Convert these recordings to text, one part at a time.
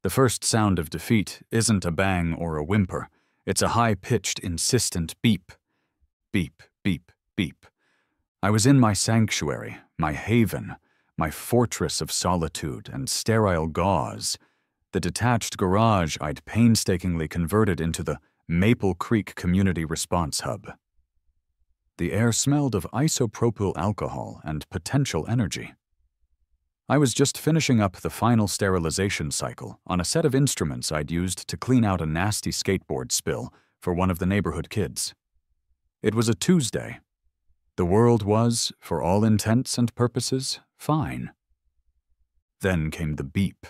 The first sound of defeat isn't a bang or a whimper. It's a high-pitched, insistent beep. Beep, beep, beep. I was in my sanctuary, my haven, my fortress of solitude and sterile gauze, the detached garage I'd painstakingly converted into the Maple Creek Community Response Hub. The air smelled of isopropyl alcohol and potential energy. I was just finishing up the final sterilization cycle on a set of instruments I'd used to clean out a nasty skateboard spill for one of the neighborhood kids. It was a Tuesday. The world was, for all intents and purposes, fine. Then came the beep.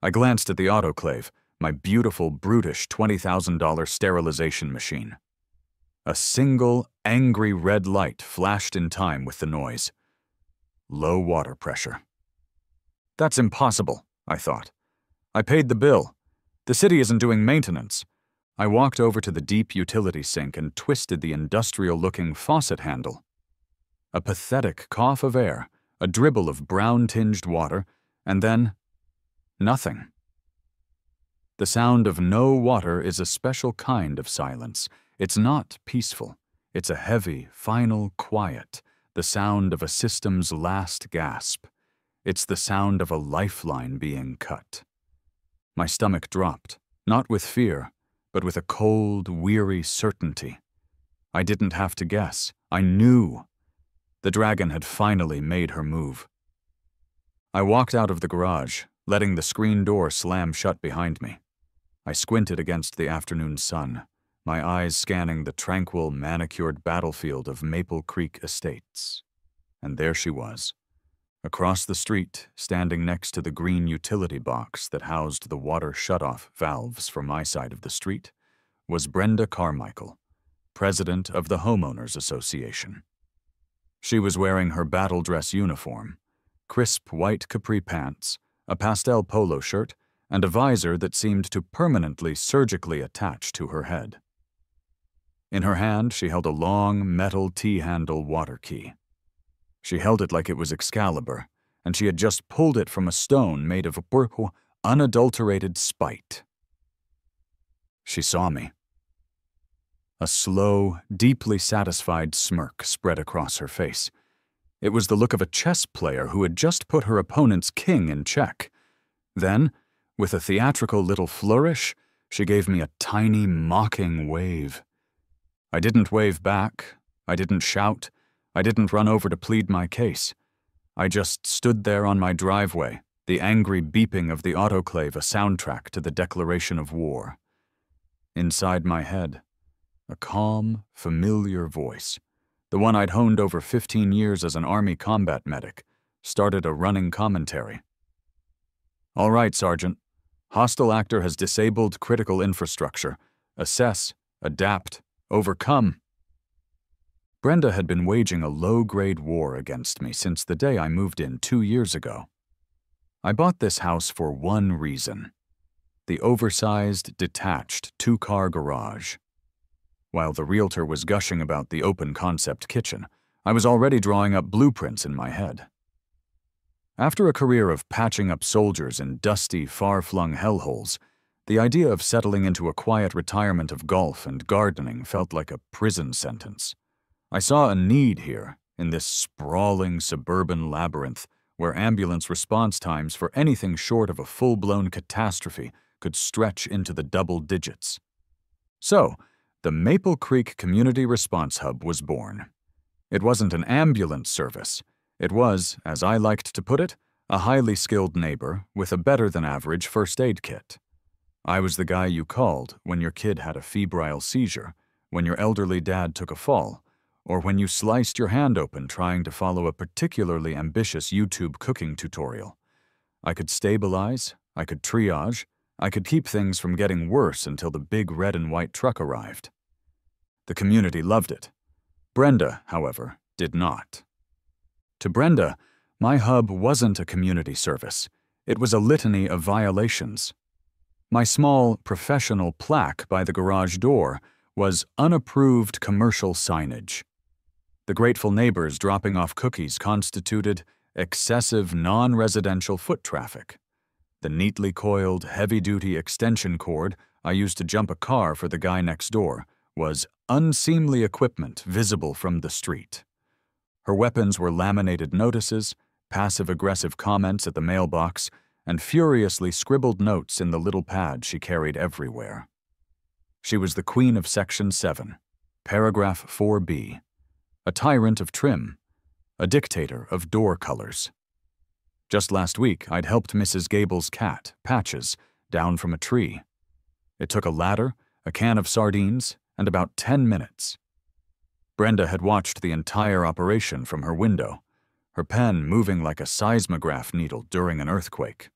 I glanced at the autoclave, my beautiful, brutish $20,000 sterilization machine. A single, angry red light flashed in time with the noise. Low water pressure. That's impossible, I thought. I paid the bill. The city isn't doing maintenance. I walked over to the deep utility sink and twisted the industrial-looking faucet handle. A pathetic cough of air, a dribble of brown-tinged water, and then nothing. The sound of no water is a special kind of silence. It's not peaceful. It's a heavy, final quiet, the sound of a system's last gasp. It's the sound of a lifeline being cut. My stomach dropped, not with fear, but with a cold, weary certainty. I didn't have to guess. I knew. The dragon had finally made her move. I walked out of the garage, letting the screen door slam shut behind me. I squinted against the afternoon sun, my eyes scanning the tranquil, manicured battlefield of Maple Creek Estates. And there she was. Across the street, standing next to the green utility box that housed the water shutoff valves for my side of the street, was Brenda Carmichael, president of the Homeowners Association. She was wearing her battle dress uniform, crisp white capri pants, a pastel polo shirt, and a visor that seemed to permanently surgically attach to her head. In her hand, she held a long, metal T-handle water key. She held it like it was Excalibur, and she had just pulled it from a stone made of unadulterated spite. She saw me. A slow, deeply satisfied smirk spread across her face. It was the look of a chess player who had just put her opponent's king in check. Then, with a theatrical little flourish, she gave me a tiny, mocking wave. I didn't wave back. I didn't shout. I didn't run over to plead my case. I just stood there on my driveway, the angry beeping of the autoclave a soundtrack to the declaration of war. Inside my head, a calm, familiar voice, the one I'd honed over 15 years as an Army combat medic, started a running commentary. All right, Sergeant. Hostile actor has disabled critical infrastructure. Assess, adapt, overcome. Brenda had been waging a low-grade war against me since the day I moved in 2 years ago. I bought this house for one reason: the oversized, detached 2-car garage. While the realtor was gushing about the open-concept kitchen, I was already drawing up blueprints in my head. After a career of patching up soldiers in dusty, far-flung hellholes, the idea of settling into a quiet retirement of golf and gardening felt like a prison sentence. I saw a need here, in this sprawling suburban labyrinth, where ambulance response times for anything short of a full-blown catastrophe could stretch into the double digits. So, the Maple Creek Community Response Hub was born. It wasn't an ambulance service. It was, as I liked to put it, a highly skilled neighbor with a better-than-average first aid kit. I was the guy you called when your kid had a febrile seizure, when your elderly dad took a fall, or when you sliced your hand open trying to follow a particularly ambitious YouTube cooking tutorial. I could stabilize, I could triage, I could keep things from getting worse until the big red and white truck arrived. The community loved it. Brenda, however, did not. To Brenda, my hub wasn't a community service. It was a litany of violations. My small, professional plaque by the garage door was unapproved commercial signage. The grateful neighbors dropping off cookies constituted excessive non-residential foot traffic. The neatly coiled, heavy-duty extension cord I used to jump a car for the guy next door was unseemly equipment visible from the street. Her weapons were laminated notices, passive-aggressive comments at the mailbox, and furiously scribbled notes in the little pad she carried everywhere. She was the queen of Section 7, Paragraph 4B, a tyrant of trim, a dictator of door colors. Just last week, I'd helped Mrs. Gable's cat, Patches, down from a tree. It took a ladder, a can of sardines, and about 10 minutes. Brenda had watched the entire operation from her window, her pen moving like a seismograph needle during an earthquake.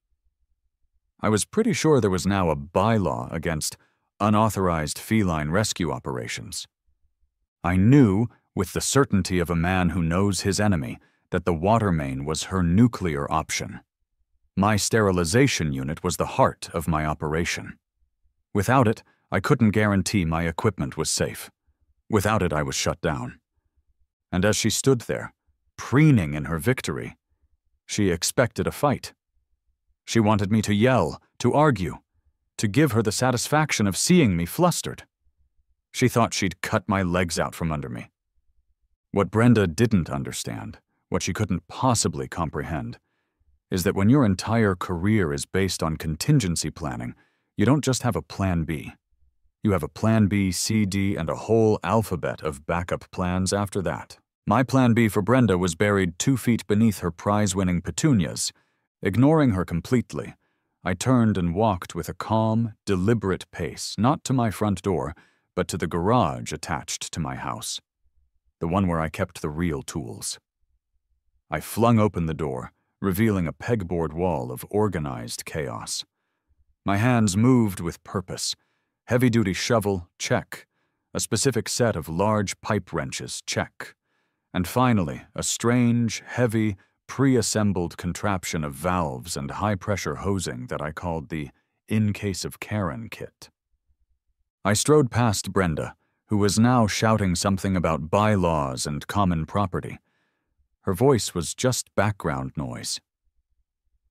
I was pretty sure there was now a bylaw against unauthorized feline rescue operations. I knew, with the certainty of a man who knows his enemy, that the water main was her nuclear option. My sterilization unit was the heart of my operation. Without it, I couldn't guarantee my equipment was safe. Without it, I was shut down. And as she stood there, preening in her victory, she expected a fight. She wanted me to yell, to argue, to give her the satisfaction of seeing me flustered. She thought she'd cut my legs out from under me. What Brenda didn't understand, what she couldn't possibly comprehend, is that when your entire career is based on contingency planning, you don't just have a plan B. You have a plan B, C, D, and a whole alphabet of backup plans after that. My plan B for Brenda was buried 2 feet beneath her prize-winning petunias. Ignoring her completely, I turned and walked with a calm, deliberate pace, not to my front door, but to the garage attached to my house, the one where I kept the real tools. I flung open the door, revealing a pegboard wall of organized chaos. My hands moved with purpose. Heavy-duty shovel, check. A specific set of large pipe wrenches, check. And finally, a strange, heavy, pre-assembled contraption of valves and high-pressure hosing that I called the In Case of Karen kit. I strode past Brenda, who was now shouting something about bylaws and common property. Her voice was just background noise.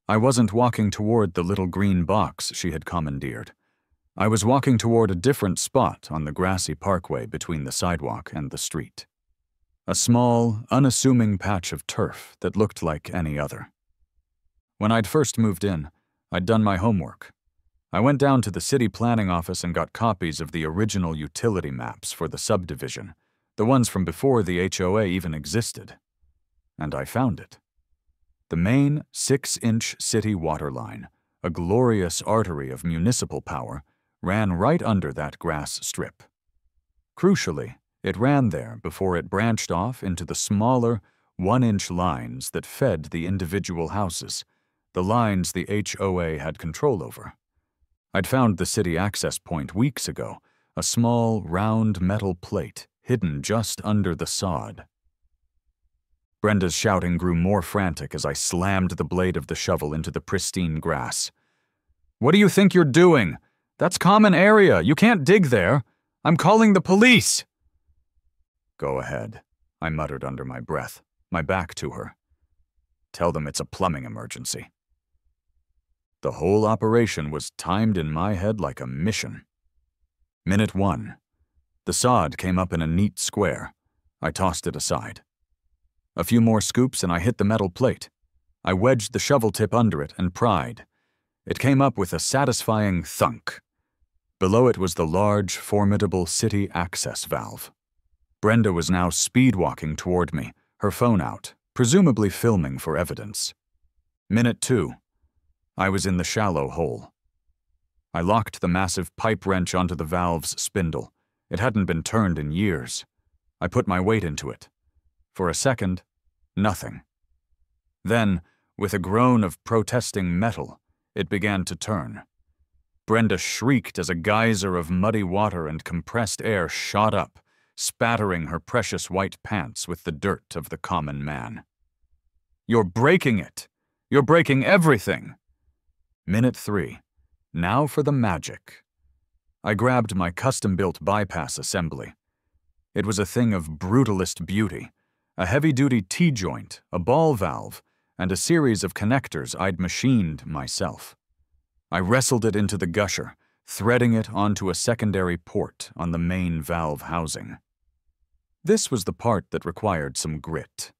I wasn't walking toward the little green box she had commandeered. I was walking toward a different spot on the grassy parkway between the sidewalk and the street. A small, unassuming patch of turf that looked like any other. When I'd first moved in, I'd done my homework. I went down to the city planning office and got copies of the original utility maps for the subdivision, the ones from before the HOA even existed. And I found it. The main 6-inch city water line, a glorious artery of municipal power, ran right under that grass strip. Crucially, it ran there before it branched off into the smaller, 1-inch lines that fed the individual houses, the lines the HOA had control over. I'd found the city access point weeks ago, a small, round metal plate hidden just under the sod. Brenda's shouting grew more frantic as I slammed the blade of the shovel into the pristine grass. "What do you think you're doing? That's common area. You can't dig there. I'm calling the police." "Go ahead," I muttered under my breath, my back to her. "Tell them it's a plumbing emergency." The whole operation was timed in my head like a mission. Minute 1. The sod came up in a neat square. I tossed it aside. A few more scoops and I hit the metal plate. I wedged the shovel tip under it and pried. It came up with a satisfying thunk. Below it was the large, formidable city access valve. Brenda was now speed-walking toward me, her phone out, presumably filming for evidence. Minute 2. I was in the shallow hole. I locked the massive pipe wrench onto the valve's spindle. It hadn't been turned in years. I put my weight into it. For a second, nothing. Then, with a groan of protesting metal, it began to turn. Brenda shrieked as a geyser of muddy water and compressed air shot up, spattering her precious white pants with the dirt of the common man. "You're breaking it! You're breaking everything!" Minute 3. Now for the magic. I grabbed my custom-built bypass assembly. It was a thing of brutalist beauty, a heavy-duty T-joint, a ball valve, and a series of connectors I'd machined myself. I wrestled it into the gusher, threading it onto a secondary port on the main valve housing. This was the part that required some grit.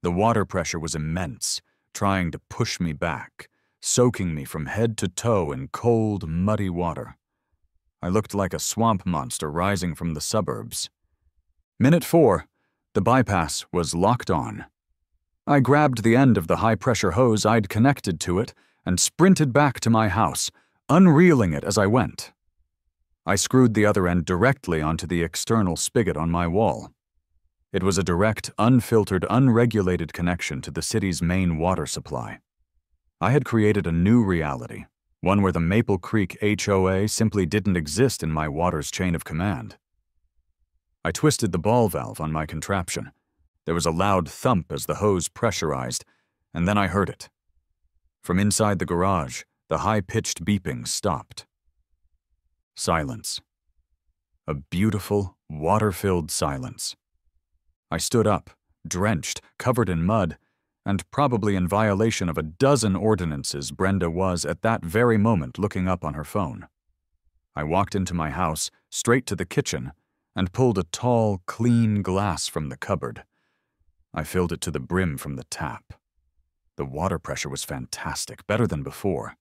The water pressure was immense, trying to push me back, soaking me from head to toe in cold, muddy water. I looked like a swamp monster rising from the suburbs. Minute 4, the bypass was locked on. I grabbed the end of the high-pressure hose I'd connected to it and sprinted back to my house, unreeling it as I went. I screwed the other end directly onto the external spigot on my wall. It was a direct, unfiltered, unregulated connection to the city's main water supply. I had created a new reality, one where the Maple Creek HOA simply didn't exist in my water's chain of command. I twisted the ball valve on my contraption. There was a loud thump as the hose pressurized, and then I heard it. From inside the garage, the high-pitched beeping stopped. Silence. A beautiful, water-filled silence. I stood up, drenched, covered in mud, and probably in violation of a dozen ordinances Brenda was at that very moment looking up on her phone. I walked into my house, straight to the kitchen, and pulled a tall, clean glass from the cupboard. I filled it to the brim from the tap. The water pressure was fantastic, better than before.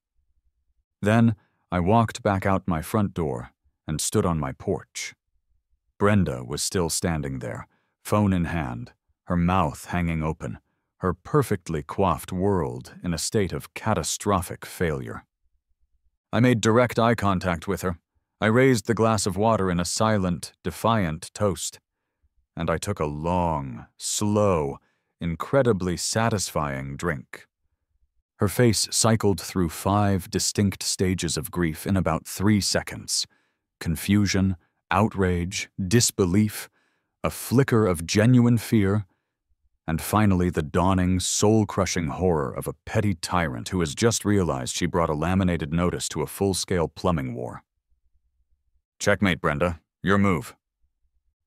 Then I walked back out my front door and stood on my porch. Brenda was still standing there, phone in hand, her mouth hanging open, her perfectly coiffed world in a state of catastrophic failure. I made direct eye contact with her. I raised the glass of water in a silent, defiant toast, and I took a long, slow, incredibly satisfying drink. Her face cycled through 5 distinct stages of grief in about 3 seconds. Confusion, outrage, disbelief, a flicker of genuine fear, and finally the dawning, soul-crushing horror of a petty tyrant who has just realized she brought a laminated notice to a full-scale plumbing war. Checkmate, Brenda. Your move.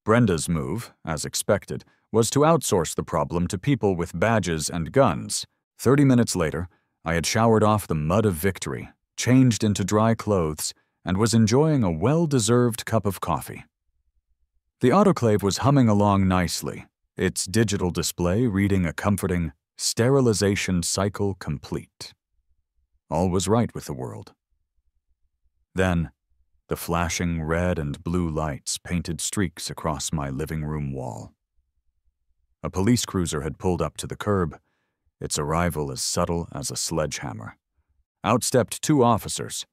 Brenda's move, as expected, was to outsource the problem to people with badges and guns. 30 minutes later, I had showered off the mud of victory, changed into dry clothes, and was enjoying a well-deserved cup of coffee. The autoclave was humming along nicely, its digital display reading a comforting, sterilization cycle complete. All was right with the world. Then, the flashing red and blue lights painted streaks across my living room wall. A police cruiser had pulled up to the curb, its arrival as subtle as a sledgehammer. Out stepped 2 officers.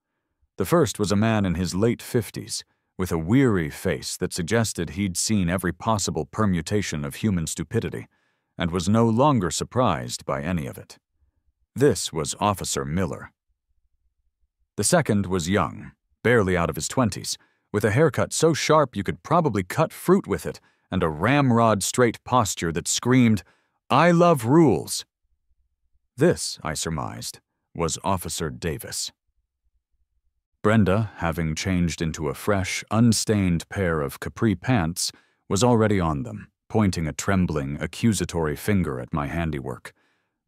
The first was a man in his late 50s, with a weary face that suggested he'd seen every possible permutation of human stupidity, and was no longer surprised by any of it. This was Officer Miller. The second was young, barely out of his 20s, with a haircut so sharp you could probably cut fruit with it, and a ramrod-straight posture that screamed, "I love rules." This, I surmised, was Officer Davis. Brenda, having changed into a fresh, unstained pair of capri pants, was already on them, pointing a trembling, accusatory finger at my handiwork,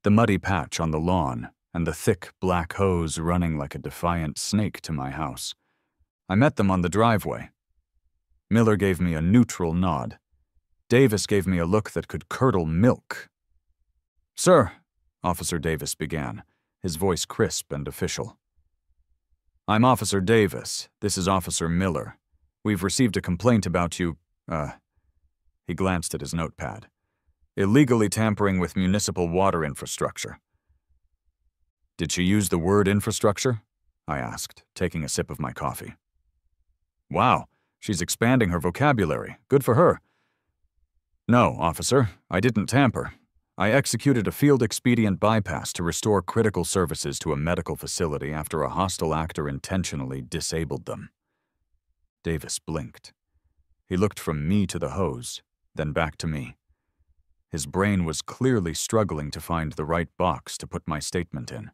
the muddy patch on the lawn and the thick black hose running like a defiant snake to my house. I met them on the driveway. Miller gave me a neutral nod. Davis gave me a look that could curdle milk. "Sir," Officer Davis began, his voice crisp and official. "I'm Officer Davis. This is Officer Miller. We've received a complaint about you, he glanced at his notepad, illegally tampering with municipal water infrastructure." "Did she use the word infrastructure?" I asked, taking a sip of my coffee. "Wow, she's expanding her vocabulary. Good for her." "No, officer, I didn't tamper. I executed a field expedient bypass to restore critical services to a medical facility after a hostile actor intentionally disabled them." Davis blinked. He looked from me to the hose, then back to me. His brain was clearly struggling to find the right box to put my statement in.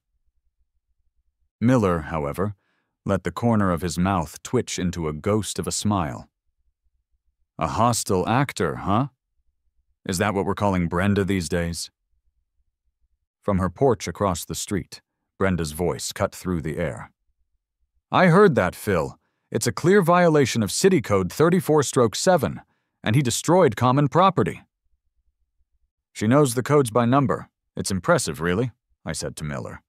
Miller, however, let the corner of his mouth twitch into a ghost of a smile. "A hostile actor, huh? Is that what we're calling Brenda these days?" From her porch across the street, Brenda's voice cut through the air. I heard that, Phil. It's a clear violation of City Code 34-7, and he destroyed common property. She knows the codes by number. It's impressive, really, I said to Miller.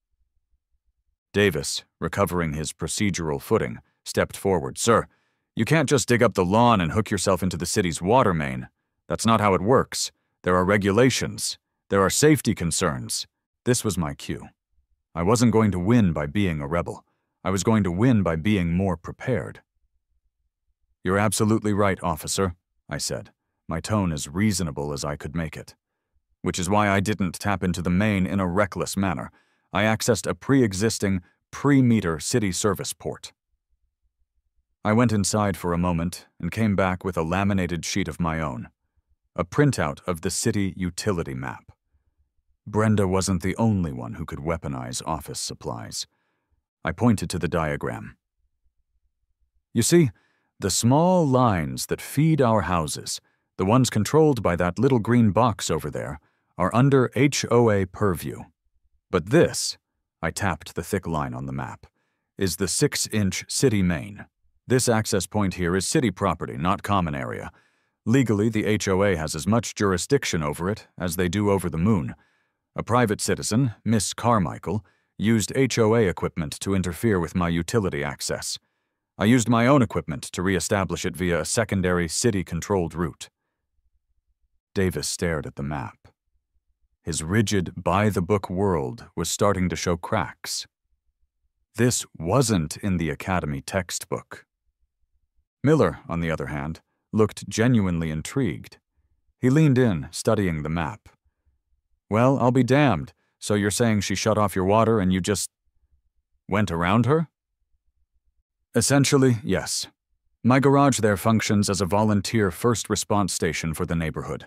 Davis, recovering his procedural footing, stepped forward. Sir, you can't just dig up the lawn and hook yourself into the city's water main. That's not how it works. There are regulations. There are safety concerns. This was my cue. I wasn't going to win by being a rebel. I was going to win by being more prepared. You're absolutely right, officer, I said, my tone as reasonable as I could make it. Which is why I didn't tap into the main in a reckless manner. I accessed a pre-existing, pre-meter city service port. I went inside for a moment and came back with a laminated sheet of my own, a printout of the city utility map. Brenda wasn't the only one who could weaponize office supplies. I pointed to the diagram. You see, the small lines that feed our houses, the ones controlled by that little green box over there, are under HOA purview. But this, I tapped the thick line on the map, is the 6-inch city main. This access point here is city property, not common area. Legally, the HOA has as much jurisdiction over it as they do over the moon. A private citizen, Miss Carmichael, used HOA equipment to interfere with my utility access. I used my own equipment to re-establish it via a secondary city-controlled route. Davis stared at the map. His rigid, by-the-book world was starting to show cracks. This wasn't in the Academy textbook. Miller, on the other hand, looked genuinely intrigued. He leaned in, studying the map. Well, I'll be damned. So you're saying she shut off your water and you just went around her? Essentially, yes. My garage there functions as a volunteer first response station for the neighborhood.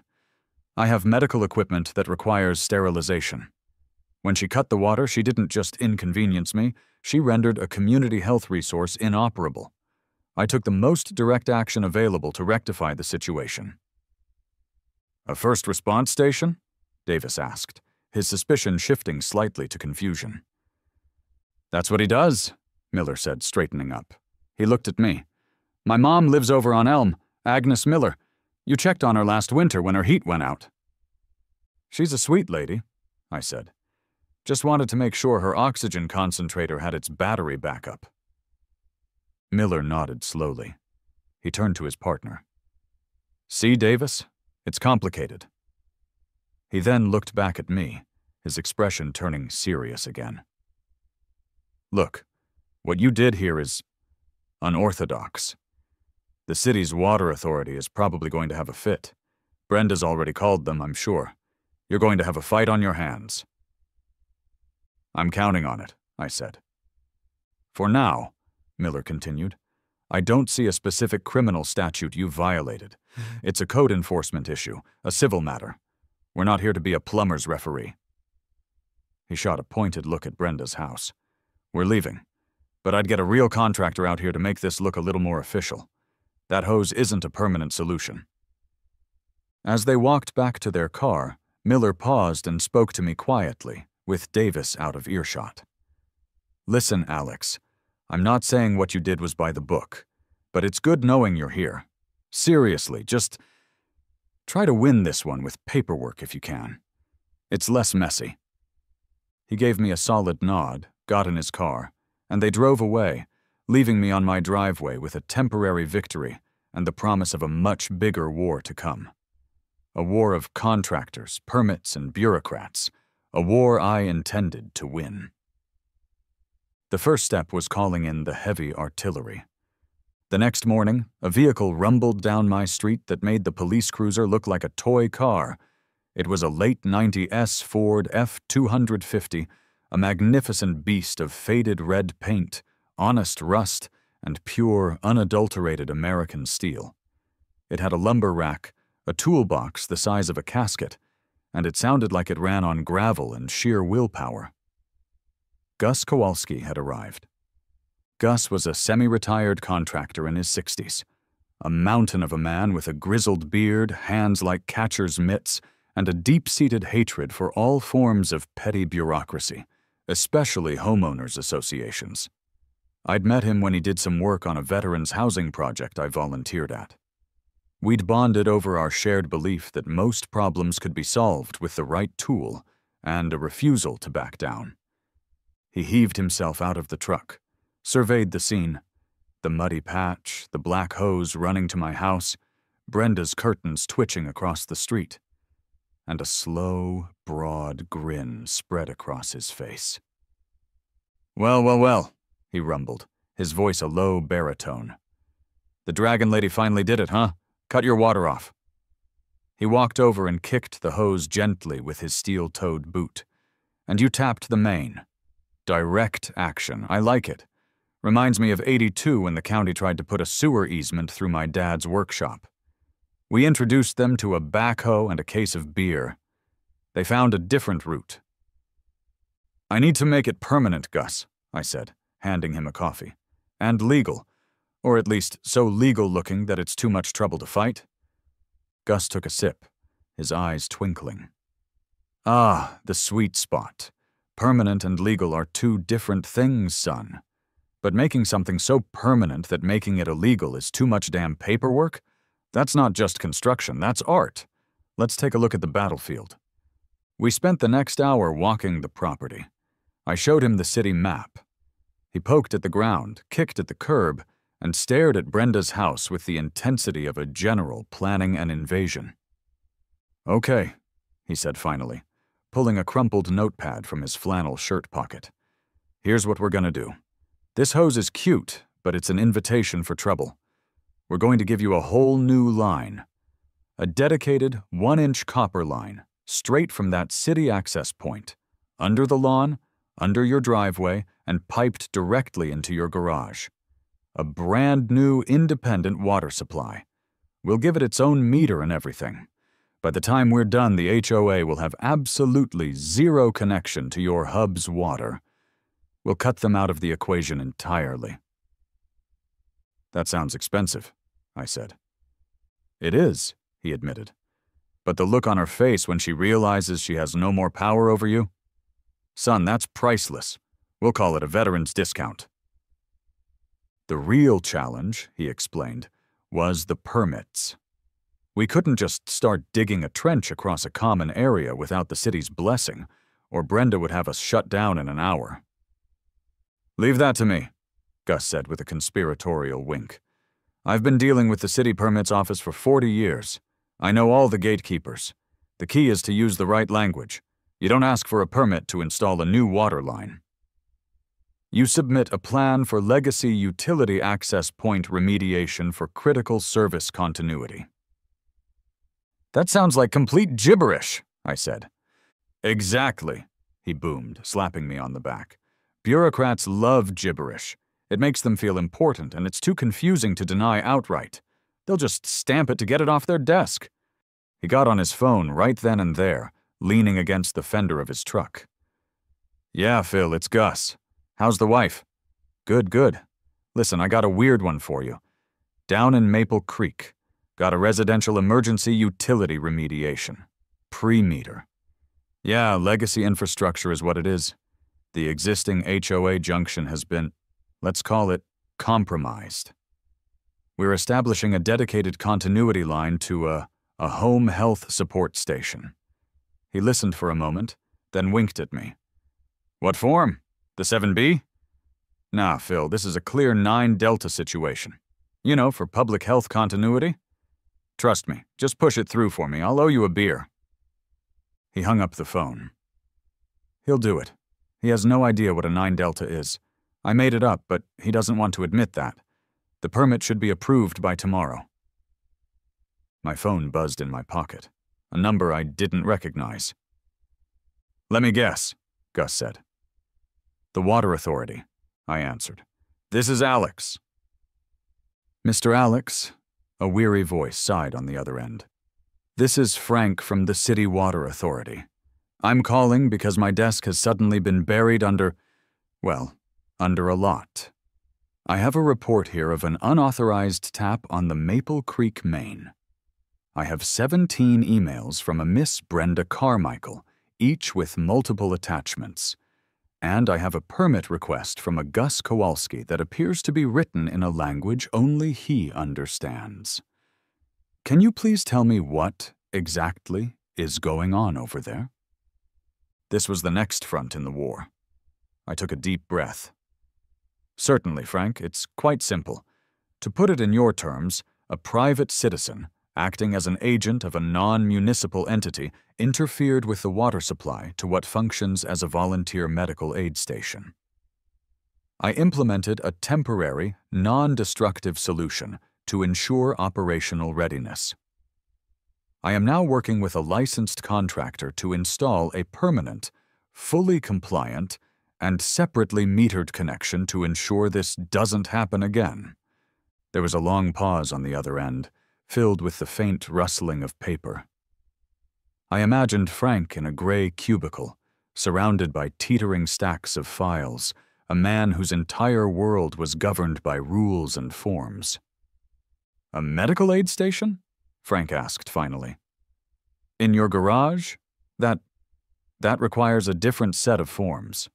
I have medical equipment that requires sterilization. When she cut the water, she didn't just inconvenience me, she rendered a community health resource inoperable. I took the most direct action available to rectify the situation. A first response station? Davis asked, his suspicion shifting slightly to confusion. That's what he does, Miller said, straightening up. He looked at me. My mom lives over on Elm, Agnes Miller. You checked on her last winter when her heat went out. She's a sweet lady, I said. Just wanted to make sure her oxygen concentrator had its battery backup. Miller nodded slowly. He turned to his partner. See, Davis? It's complicated. He then looked back at me, his expression turning serious again. Look, what you did here is unorthodox. The city's water authority is probably going to have a fit. Brenda's already called them, I'm sure. You're going to have a fight on your hands. I'm counting on it, I said. For now, Miller continued, I don't see a specific criminal statute you violated. It's a code enforcement issue, a civil matter. We're not here to be a plumber's referee. He shot a pointed look at Brenda's house. We're leaving, but I'd get a real contractor out here to make this look a little more official. That hose isn't a permanent solution. As they walked back to their car, Miller paused and spoke to me quietly, with Davis out of earshot. Listen, Alex, I'm not saying what you did was by the book, but it's good knowing you're here. Seriously, just try to win this one with paperwork if you can. It's less messy. He gave me a solid nod, got in his car, and they drove away, leaving me on my driveway with a temporary victory and the promise of a much bigger war to come. A war of contractors, permits, and bureaucrats. A war I intended to win. The first step was calling in the heavy artillery. The next morning, a vehicle rumbled down my street that made the police cruiser look like a toy car. It was a late 90s Ford F-250, a magnificent beast of faded red paint, honest rust, and pure, unadulterated American steel. It had a lumber rack, a toolbox the size of a casket, and it sounded like it ran on gravel and sheer willpower. Gus Kowalski had arrived. Gus was a semi-retired contractor in his 60s, a mountain of a man with a grizzled beard, hands like catcher's mitts, and a deep-seated hatred for all forms of petty bureaucracy, especially homeowners' associations. I'd met him when he did some work on a veterans housing project I volunteered at. We'd bonded over our shared belief that most problems could be solved with the right tool and a refusal to back down. He heaved himself out of the truck, surveyed the scene, the muddy patch, the black hose running to my house, Brenda's curtains twitching across the street, and a slow, broad grin spread across his face. "Well, well, well," he rumbled, his voice a low baritone. "The dragon lady finally did it, huh? Cut your water off." He walked over and kicked the hose gently with his steel-toed boot. "And you tapped the main. Direct action. I like it. Reminds me of '82 when the county tried to put a sewer easement through my dad's workshop. We introduced them to a backhoe and a case of beer. They found a different route." "I need to make it permanent, Gus," I said, handing him a coffee. "And legal. Or at least so legal-looking that it's too much trouble to fight." Gus took a sip, his eyes twinkling. "Ah, the sweet spot. Permanent and legal are two different things, son. But making something so permanent that making it illegal is too much damn paperwork? That's not just construction, that's art. Let's take a look at the battlefield." We spent the next hour walking the property. I showed him the city map. He poked at the ground, kicked at the curb, and stared at Brenda's house with the intensity of a general planning an invasion. "Okay," he said finally, pulling a crumpled notepad from his flannel shirt pocket. "Here's what we're gonna do. This hose is cute, but it's an invitation for trouble. We're going to give you a whole new line. A dedicated 1-inch copper line, straight from that city access point, under the lawn, under your driveway, and piped directly into your garage. A brand new independent water supply. We'll give it its own meter and everything. By the time we're done, the HOA will have absolutely zero connection to your hub's water. We'll cut them out of the equation entirely." "That sounds expensive," I said. "It is," he admitted. "But the look on her face when she realizes she has no more power over you? Son, that's priceless. We'll call it a veteran's discount." The real challenge, he explained, was the permits. We couldn't just start digging a trench across a common area without the city's blessing, or Brenda would have us shut down in an hour. "Leave that to me," Gus said with a conspiratorial wink. "I've been dealing with the city permits office for 40 years. I know all the gatekeepers. The key is to use the right language. You don't ask for a permit to install a new water line. You submit a plan for legacy utility access point remediation for critical service continuity." "That sounds like complete gibberish," I said. "Exactly," he boomed, slapping me on the back. "Bureaucrats love gibberish. It makes them feel important, and it's too confusing to deny outright. They'll just stamp it to get it off their desk." He got on his phone right then and there, leaning against the fender of his truck. "Yeah, Phil, it's Gus. How's the wife?" "Good, good. Listen, I got a weird one for you. Down in Maple Creek. Got a residential emergency utility remediation. Pre-meter. Yeah, legacy infrastructure is what it is. The existing HOA junction has been, let's call it, compromised. We're establishing a dedicated continuity line to a home health support station." He listened for a moment, then winked at me. "What form? The 7B? Nah, Phil, this is a clear 9 Delta situation. You know, for public health continuity. Trust me, just push it through for me. I'll owe you a beer." He hung up the phone. "He'll do it. He has no idea what a 9 Delta is. I made it up, but he doesn't want to admit that. The permit should be approved by tomorrow." My phone buzzed in my pocket, a number I didn't recognize. "Let me guess," Gus said. "The Water Authority," I answered. "This is Alex." "Mr. Alex," a weary voice sighed on the other end. "This is Frank from the City Water Authority. I'm calling because my desk has suddenly been buried under a lot. I have a report here of an unauthorized tap on the Maple Creek main. I have 17 emails from a Miss Brenda Carmichael, each with multiple attachments. And I have a permit request from a Gus Kowalski that appears to be written in a language only he understands. Can you please tell me what, exactly, is going on over there? This was the next front in the war. I took a deep breath. Certainly, Frank, it's quite simple. To put it in your terms, a private citizen, acting as an agent of a non-municipal entity, interfered with the water supply to what functions as a volunteer medical aid station. I implemented a temporary, non-destructive solution to ensure operational readiness. I am now working with a licensed contractor to install a permanent, fully compliant, and separately metered connection to ensure this doesn't happen again. There was a long pause on the other end, filled with the faint rustling of paper. I imagined Frank in a gray cubicle, surrounded by teetering stacks of files, a man whose entire world was governed by rules and forms. "A medical aid station?" Frank asked finally. "In your garage? That requires a different set of forms."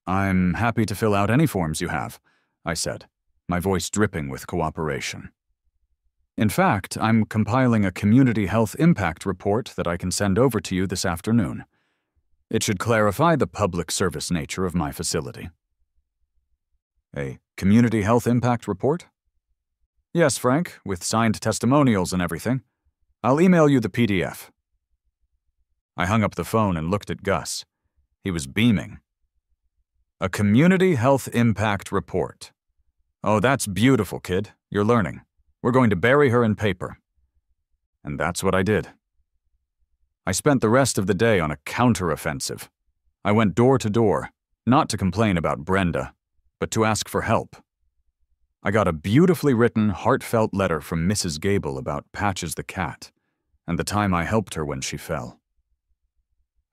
"I'm happy to fill out any forms you have," I said, my voice dripping with cooperation. "In fact, I'm compiling a community health impact report that I can send over to you this afternoon. It should clarify the public service nature of my facility." "A community health impact report?" "Yes, Frank, with signed testimonials and everything. I'll email you the PDF." I hung up the phone and looked at Gus. He was beaming. "A community health impact report. Oh, that's beautiful, kid. You're learning. We're going to bury her in paper." And that's what I did. I spent the rest of the day on a counteroffensive. I went door to door, not to complain about Brenda, but to ask for help. I got a beautifully written, heartfelt letter from Mrs. Gable about Patches the cat, and the time I helped her when she fell.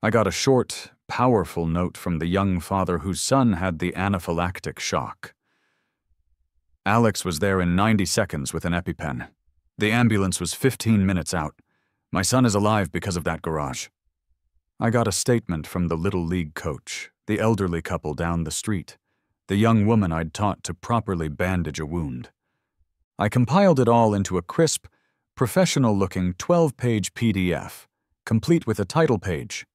I got a short, powerful note from the young father whose son had the anaphylactic shock. Alex was there in 90 seconds with an EpiPen. The ambulance was 15 minutes out. My son is alive because of that garage. I got a statement from the Little League coach, the elderly couple down the street, the young woman I'd taught to properly bandage a wound. I compiled it all into a crisp, professional-looking 12-page PDF, complete with a title page,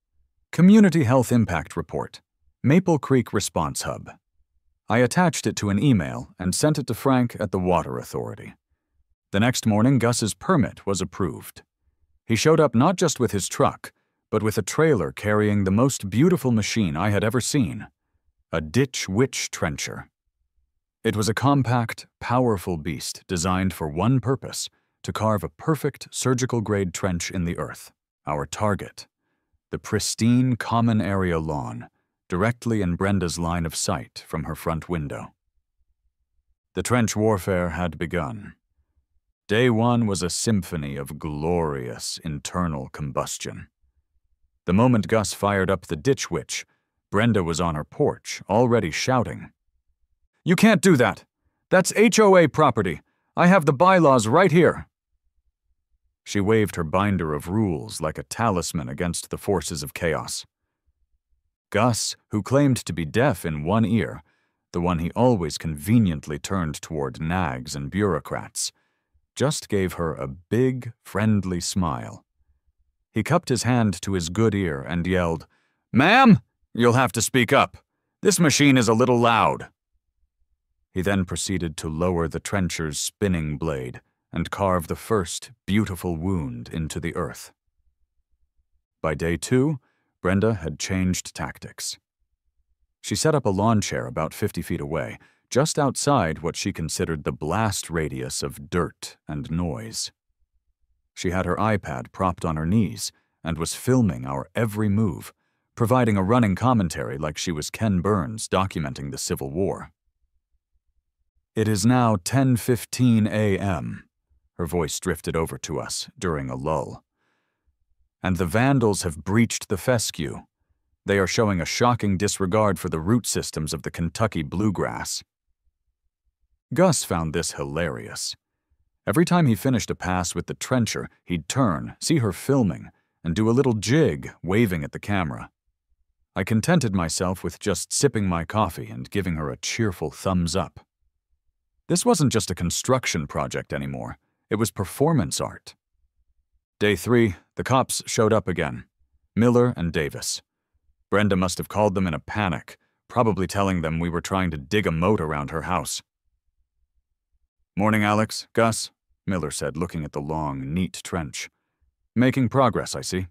Community Health Impact Report, Maple Creek Response Hub. I attached it to an email and sent it to Frank at the Water Authority. The next morning, Gus's permit was approved. He showed up not just with his truck, but with a trailer carrying the most beautiful machine I had ever seen, a Ditch Witch trencher. It was a compact, powerful beast designed for one purpose, to carve a perfect surgical-grade trench in the earth, our target, the pristine common area lawn, directly in Brenda's line of sight from her front window. The trench warfare had begun. Day one was a symphony of glorious internal combustion. The moment Gus fired up the Ditch Witch, Brenda was on her porch, already shouting, "You can't do that! That's HOA property! I have the bylaws right here!" She waved her binder of rules like a talisman against the forces of chaos. Gus, who claimed to be deaf in one ear, the one he always conveniently turned toward nags and bureaucrats, just gave her a big, friendly smile. He cupped his hand to his good ear and yelled, "Ma'am, you'll have to speak up. This machine is a little loud." He then proceeded to lower the trencher's spinning blade and carve the first beautiful wound into the earth. By day two, Brenda had changed tactics. She set up a lawn chair about 50 feet away, just outside what she considered the blast radius of dirt and noise. She had her iPad propped on her knees and was filming our every move, providing a running commentary like she was Ken Burns documenting the Civil War. It is now 10:15 a.m., her voice drifted over to us during a lull. And the vandals have breached the fescue. They are showing a shocking disregard for the root systems of the Kentucky bluegrass. Gus found this hilarious. Every time he finished a pass with the trencher, he'd turn, see her filming, and do a little jig, waving at the camera. I contented myself with just sipping my coffee and giving her a cheerful thumbs up. This wasn't just a construction project anymore. It was performance art. Day 3, the cops showed up again. Miller and Davis. Brenda must have called them in a panic, probably telling them we were trying to dig a moat around her house. "Morning, Alex. Gus," Miller said, looking at the long, neat trench. "Making progress, I see."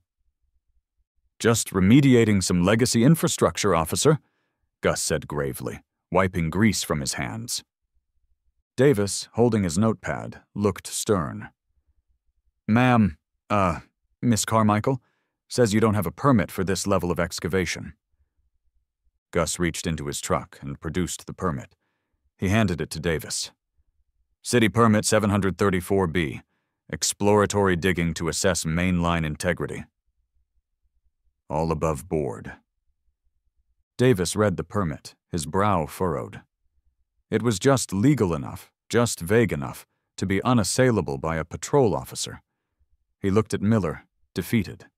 "Just remediating some legacy infrastructure, officer," Gus said gravely, wiping grease from his hands. Davis, holding his notepad, looked stern. "Ma'am, Miss Carmichael, says you don't have a permit for this level of excavation." Gus reached into his truck and produced the permit. He handed it to Davis. "City Permit 734B, exploratory digging to assess mainline integrity." All above board. Davis read the permit, his brow furrowed. It was just legal enough, just vague enough, to be unassailable by a patrol officer. He looked at Miller, defeated.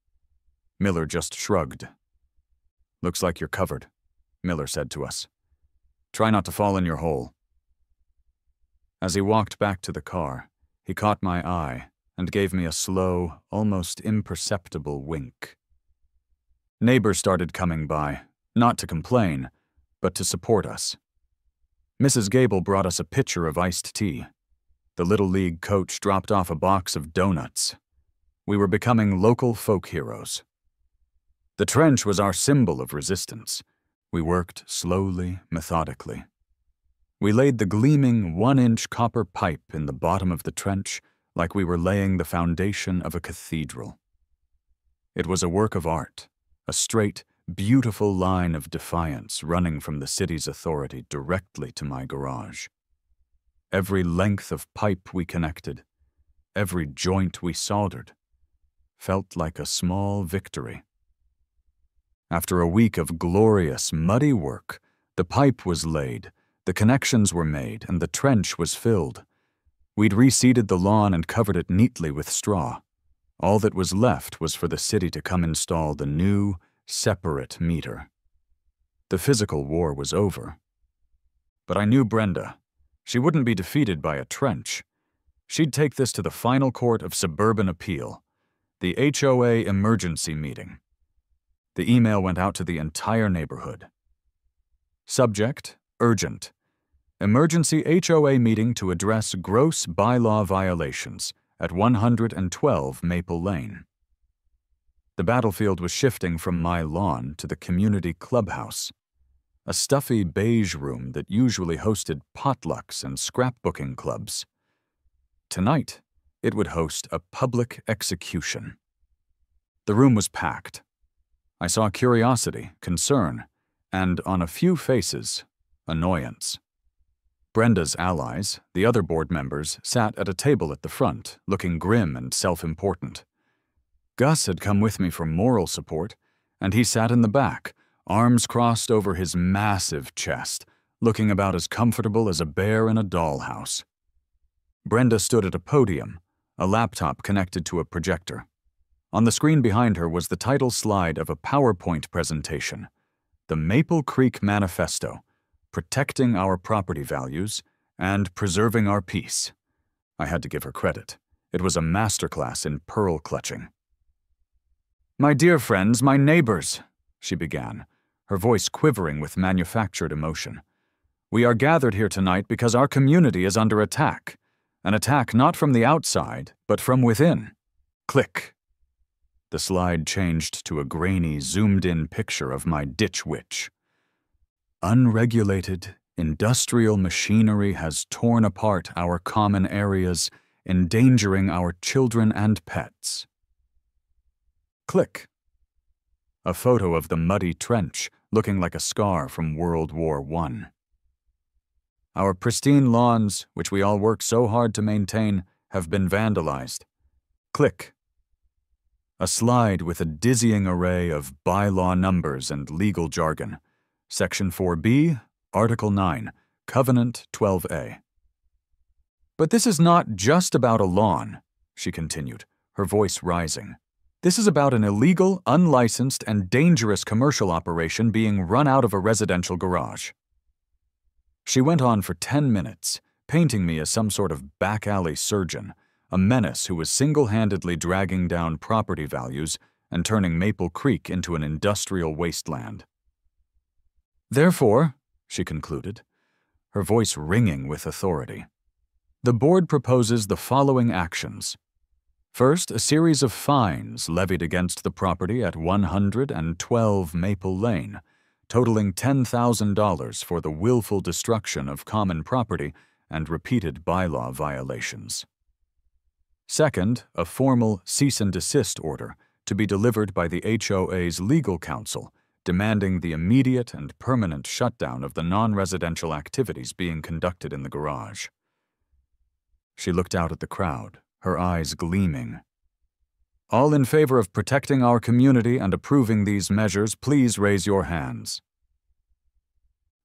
Miller just shrugged. "Looks like you're covered," Miller said to us. "Try not to fall in your hole." As he walked back to the car, he caught my eye and gave me a slow, almost imperceptible wink. Neighbors started coming by, not to complain, but to support us. Mrs. Gable brought us a pitcher of iced tea. The Little League coach dropped off a box of donuts. We were becoming local folk heroes. The trench was our symbol of resistance. We worked slowly, methodically. We laid the gleaming 1-inch copper pipe in the bottom of the trench like we were laying the foundation of a cathedral. It was a work of art, a straight, beautiful line of defiance running from the city's authority directly to my garage. Every length of pipe we connected, every joint we soldered, felt like a small victory. After a week of glorious, muddy work, the pipe was laid, the connections were made, and the trench was filled. We'd reseeded the lawn and covered it neatly with straw. All that was left was for the city to come install the new, separate meter. The physical war was over. But I knew Brenda. She wouldn't be defeated by a trench. She'd take this to the final court of suburban appeal, the HOA emergency meeting. The email went out to the entire neighborhood. Subject: urgent. Emergency HOA meeting to address gross bylaw violations at 112 Maple Lane. The battlefield was shifting from my lawn to the community clubhouse, a stuffy beige room that usually hosted potlucks and scrapbooking clubs. Tonight, it would host a public execution. The room was packed. I saw curiosity, concern, and on a few faces, annoyance. Brenda's allies, the other board members, sat at a table at the front, looking grim and self-important. Gus had come with me for moral support, and he sat in the back, arms crossed over his massive chest, looking about as comfortable as a bear in a dollhouse. Brenda stood at a podium, a laptop connected to a projector. On the screen behind her was the title slide of a PowerPoint presentation, The Maple Creek Manifesto, Protecting Our Property Values and Preserving Our Peace. I had to give her credit. It was a masterclass in pearl clutching. "My dear friends, my neighbors," she began, her voice quivering with manufactured emotion. "We are gathered here tonight because our community is under attack. An attack not from the outside, but from within." Click. The slide changed to a grainy, zoomed-in picture of my ditch witch. "Unregulated, industrial machinery has torn apart our common areas, endangering our children and pets." Click. A photo of the muddy trench, looking like a scar from World War I. "Our pristine lawns, which we all work so hard to maintain, have been vandalized." Click. A slide with a dizzying array of bylaw numbers and legal jargon. Section 4B, Article 9, Covenant 12A. "But this is not just about a lawn," she continued, her voice rising. This is about an illegal, unlicensed, and dangerous commercial operation being run out of a residential garage. She went on for 10 minutes, painting me as some sort of back-alley surgeon, a menace who was single-handedly dragging down property values and turning Maple Creek into an industrial wasteland. Therefore, she concluded, her voice ringing with authority, the board proposes the following actions. First, a series of fines levied against the property at 112 Maple Lane, totaling $10,000 for the willful destruction of common property and repeated bylaw violations. Second, a formal cease and desist order to be delivered by the HOA's legal counsel, demanding the immediate and permanent shutdown of the non-residential activities being conducted in the garage. She looked out at the crowd, her eyes gleaming. All in favor of protecting our community and approving these measures, please raise your hands.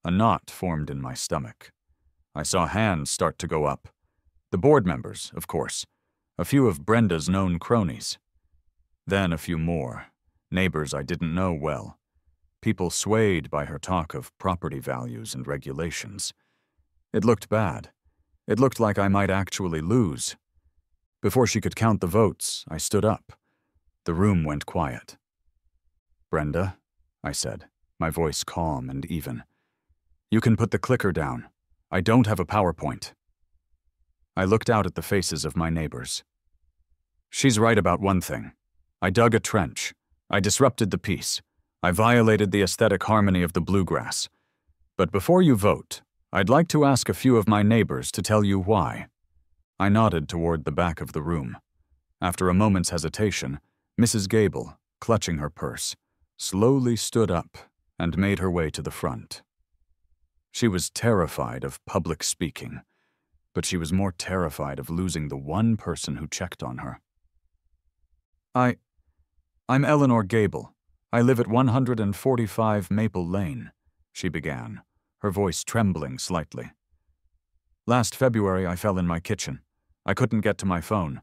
A knot formed in my stomach. I saw hands start to go up. The board members, of course. A few of Brenda's known cronies. Then a few more, neighbors I didn't know well. People swayed by her talk of property values and regulations. It looked bad. It looked like I might actually lose. Before she could count the votes, I stood up. The room went quiet. "Brenda," I said, my voice calm and even. "You can put the clicker down. I don't have a PowerPoint." I looked out at the faces of my neighbors. "She's right about one thing. I dug a trench. I disrupted the peace. I violated the aesthetic harmony of the bluegrass. But before you vote, I'd like to ask a few of my neighbors to tell you why." I nodded toward the back of the room. After a moment's hesitation, Mrs. Gable, clutching her purse, slowly stood up and made her way to the front. She was terrified of public speaking, but she was more terrified of losing the one person who checked on her. I'm Eleanor Gable. I live at 145 Maple Lane," she began, her voice trembling slightly. "Last February I fell in my kitchen. I couldn't get to my phone.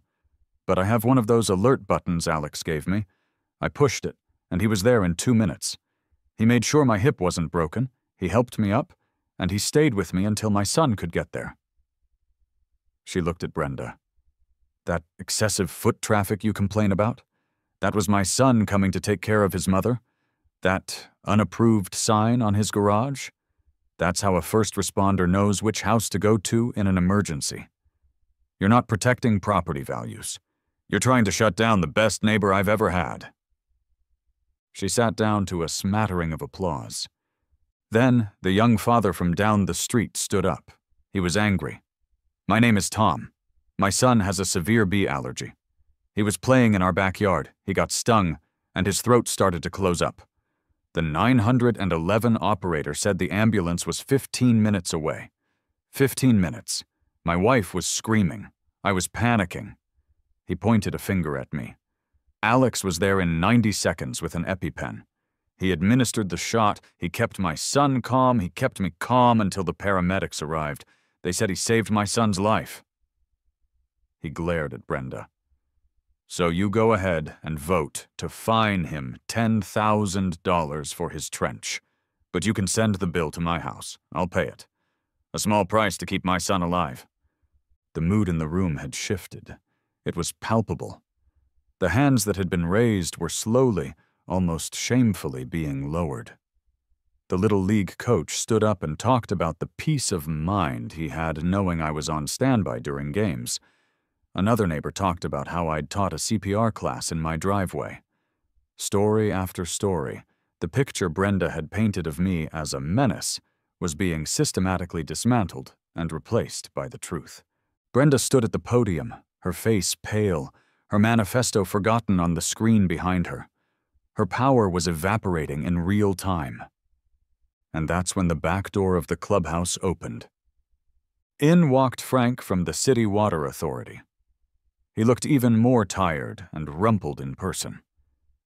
But I have one of those alert buttons Alex gave me. I pushed it, and he was there in 2 minutes. He made sure my hip wasn't broken, he helped me up, and he stayed with me until my son could get there." She looked at Brenda. "That excessive foot traffic you complain about? That was my son coming to take care of his mother? That unapproved sign on his garage? That's how a first responder knows which house to go to in an emergency. You're not protecting property values. You're trying to shut down the best neighbor I've ever had." She sat down to a smattering of applause. Then the young father from down the street stood up. He was angry. "My name is Tom. My son has a severe bee allergy. He was playing in our backyard, he got stung, and his throat started to close up. The 911 operator said the ambulance was 15 minutes away. 15 minutes. My wife was screaming. I was panicking." He pointed a finger at me. "Alex was there in 90 seconds with an EpiPen. He administered the shot, he kept my son calm, he kept me calm until the paramedics arrived. They said he saved my son's life." He glared at Brenda. "So you go ahead and vote to fine him $10,000 for his trench. But you can send the bill to my house. I'll pay it. A small price to keep my son alive." The mood in the room had shifted. It was palpable. The hands that had been raised were slowly, almost shamefully being lowered. The Little League coach stood up and talked about the peace of mind he had knowing I was on standby during games. Another neighbor talked about how I'd taught a CPR class in my driveway. Story after story, the picture Brenda had painted of me as a menace was being systematically dismantled and replaced by the truth. Brenda stood at the podium, her face pale, her manifesto forgotten on the screen behind her. Her power was evaporating in real time. And that's when the back door of the clubhouse opened. In walked Frank from the City Water Authority. He looked even more tired and rumpled in person.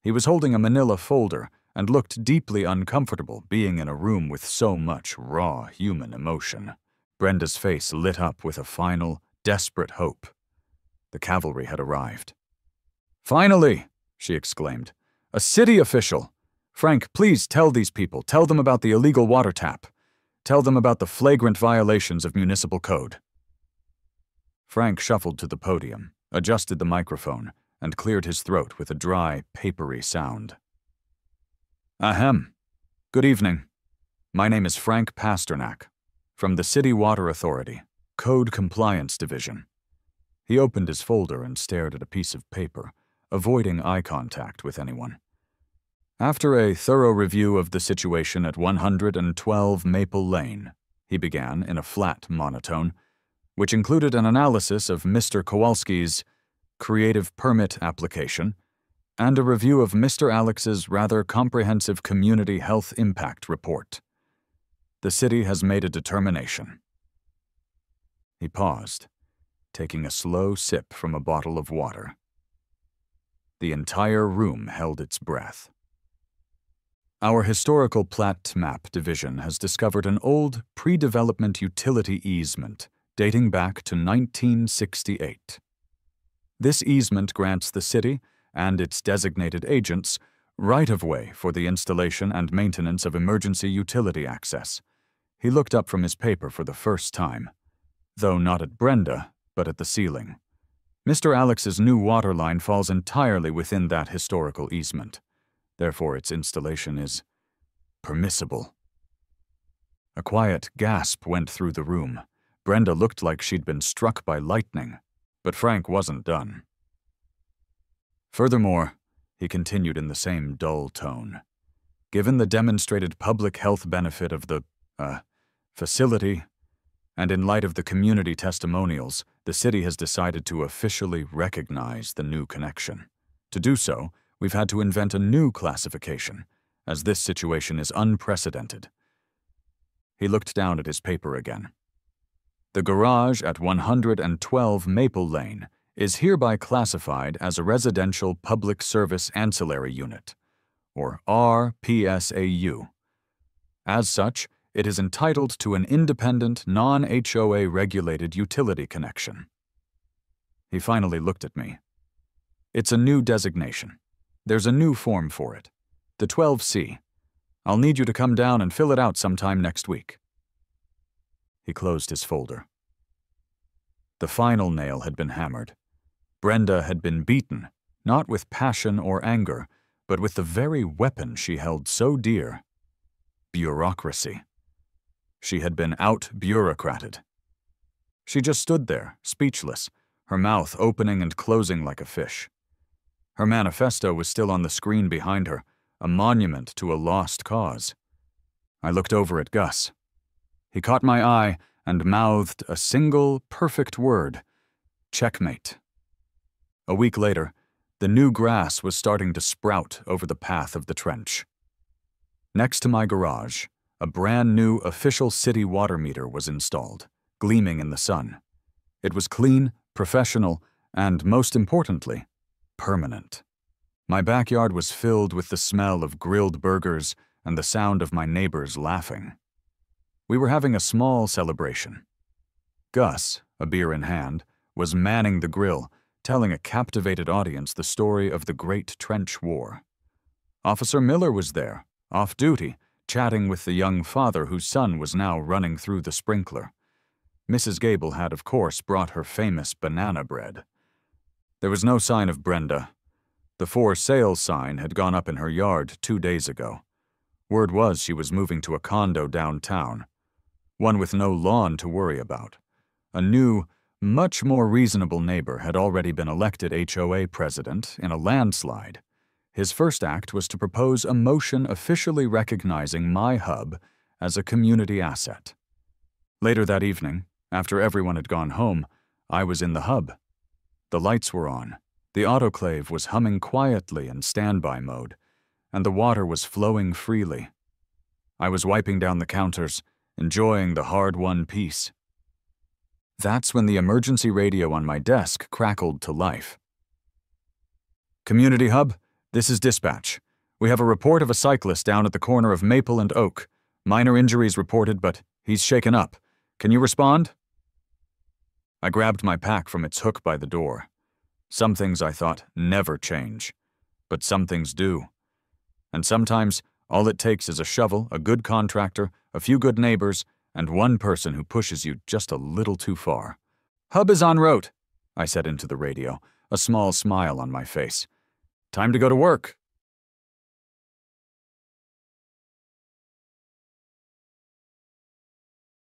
He was holding a manila folder and looked deeply uncomfortable being in a room with so much raw human emotion. Brenda's face lit up with a final, desperate hope. The cavalry had arrived. "Finally!" she exclaimed. "A city official! Frank, please tell these people. Tell them about the illegal water tap. Tell them about the flagrant violations of municipal code." Frank shuffled to the podium, adjusted the microphone, and cleared his throat with a dry, papery sound. "Ahem. Good evening. My name is Frank Pasternak, from the City Water Authority, Code Compliance Division." He opened his folder and stared at a piece of paper, avoiding eye contact with anyone. "After a thorough review of the situation at 112 Maple Lane," he began in a flat monotone, "which included an analysis of Mr. Kowalski's creative permit application and a review of Mr. Alex's rather comprehensive community health impact report. The city has made a determination." He paused, taking a slow sip from a bottle of water. The entire room held its breath. "Our Historical Plat Map Division has discovered an old pre-development utility easement dating back to 1968. This easement grants the city and its designated agents right-of-way for the installation and maintenance of emergency utility access." He looked up from his paper for the first time, though not at Brenda, but at the ceiling. "Mr. Alex's new water line falls entirely within that historical easement. Therefore, its installation is permissible." A quiet gasp went through the room. Brenda looked like she'd been struck by lightning, but Frank wasn't done. "Furthermore," he continued in the same dull tone, "given the demonstrated public health benefit of the, facility, and in light of the community testimonials, the city has decided to officially recognize the new connection. To do so, we've had to invent a new classification, as this situation is unprecedented." He looked down at his paper again. "The garage at 112 Maple Lane is hereby classified as a Residential Public Service Ancillary Unit, or RPSAU. As such, it is entitled to an independent, non-HOA regulated utility connection." He finally looked at me. "It's a new designation. There's a new form for it. The 12C. I'll need you to come down and fill it out sometime next week." He closed his folder. The final nail had been hammered. Brenda had been beaten, not with passion or anger, but with the very weapon she held so dear: bureaucracy. She had been out-bureaucrated. She just stood there, speechless, her mouth opening and closing like a fish. Her manifesto was still on the screen behind her, a monument to a lost cause. I looked over at Gus. He caught my eye and mouthed a single, perfect word: checkmate. A week later, the new grass was starting to sprout over the path of the trench. Next to my garage, a brand new official city water meter was installed, gleaming in the sun. It was clean, professional, and, most importantly, permanent. My backyard was filled with the smell of grilled burgers and the sound of my neighbors laughing. We were having a small celebration. Gus, a beer in hand, was manning the grill, telling a captivated audience the story of the Great Trench War. Officer Miller was there, off duty, chatting with the young father whose son was now running through the sprinkler. Mrs. Gable had, of course, brought her famous banana bread. There was no sign of Brenda. The for sale sign had gone up in her yard 2 days ago. Word was she was moving to a condo downtown, one with no lawn to worry about. A new, much more reasonable neighbor had already been elected HOA president in a landslide. His first act was to propose a motion officially recognizing my hub as a community asset. Later that evening, after everyone had gone home, I was in the hub. The lights were on, the autoclave was humming quietly in standby mode, and the water was flowing freely. I was wiping down the counters, enjoying the hard-won peace. That's when the emergency radio on my desk crackled to life. "Community Hub, this is dispatch. We have a report of a cyclist down at the corner of Maple and Oak. Minor injuries reported, but he's shaken up. Can you respond?" I grabbed my pack from its hook by the door. Some things, I thought, never change. But some things do. And sometimes, all it takes is a shovel, a good contractor, a few good neighbors, and one person who pushes you just a little too far. "Hub is en route," I said into the radio, a small smile on my face. "Time to go to work."